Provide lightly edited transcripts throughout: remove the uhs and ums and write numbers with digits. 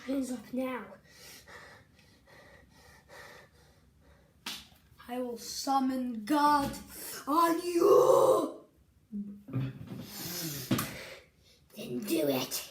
hands up now. I will summon God on you. Then do it.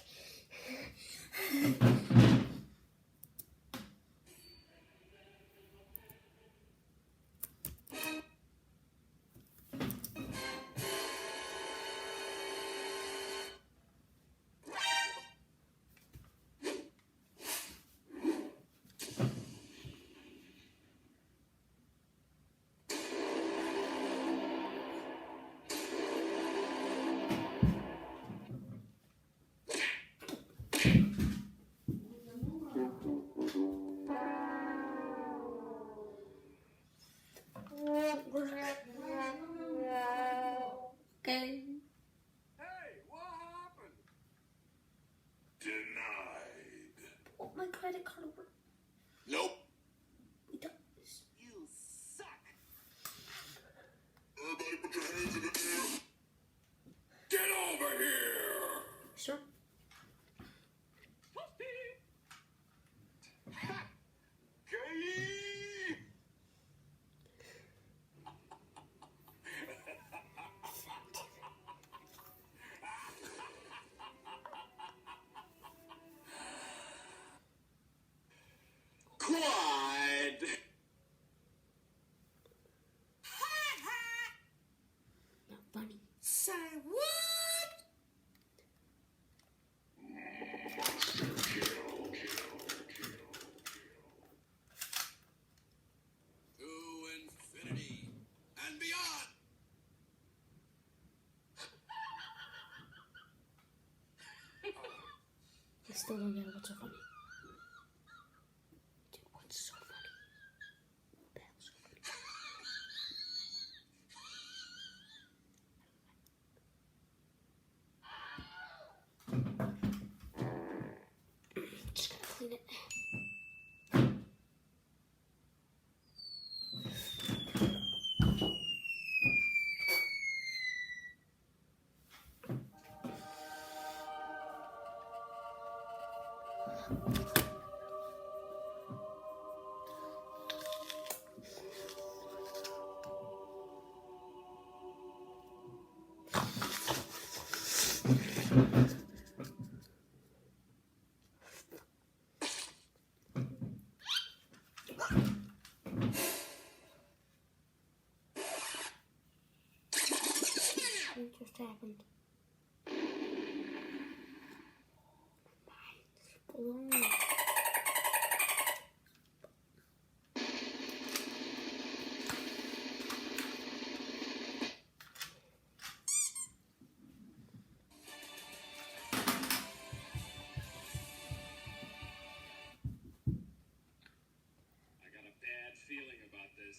Okay. Hey, what happened? Denied. Put my credit card over. Nope. We don't. You suck. Everybody put your hands in the air. Get over here. Sure. Ha! Gay! Quad! Not funny. Say what? To infinity and beyond. I still don't get what's so funny. Dude, what's so funny? What the hell's so funny? Just gonna clean it. What just happened? Blown. I got a bad feeling about this.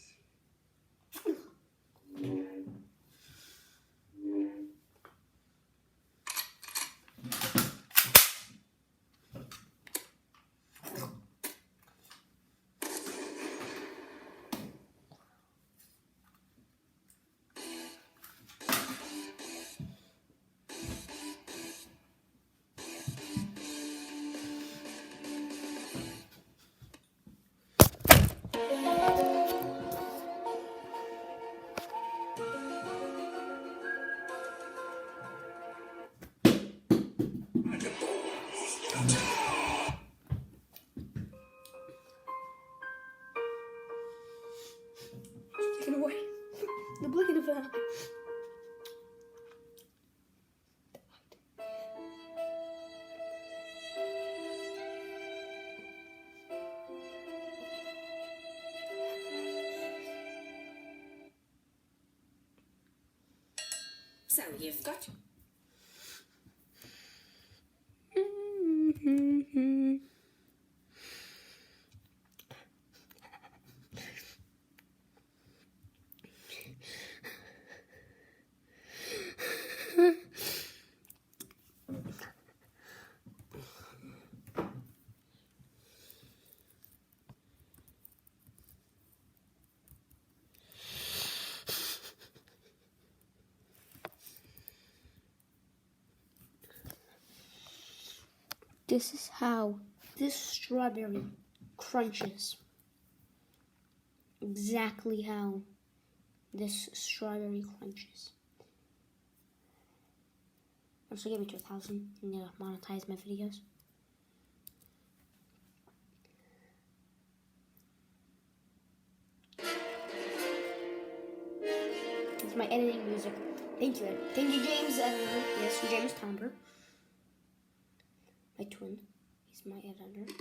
Get away. The blink of an eye. So you've got This is how This strawberry crunches exactly how this strawberry crunches. Also, give me 2,000 and monetize my videos. It's my editing music. Thank you, James. Yes, James Tomber. My twin. He's my editor.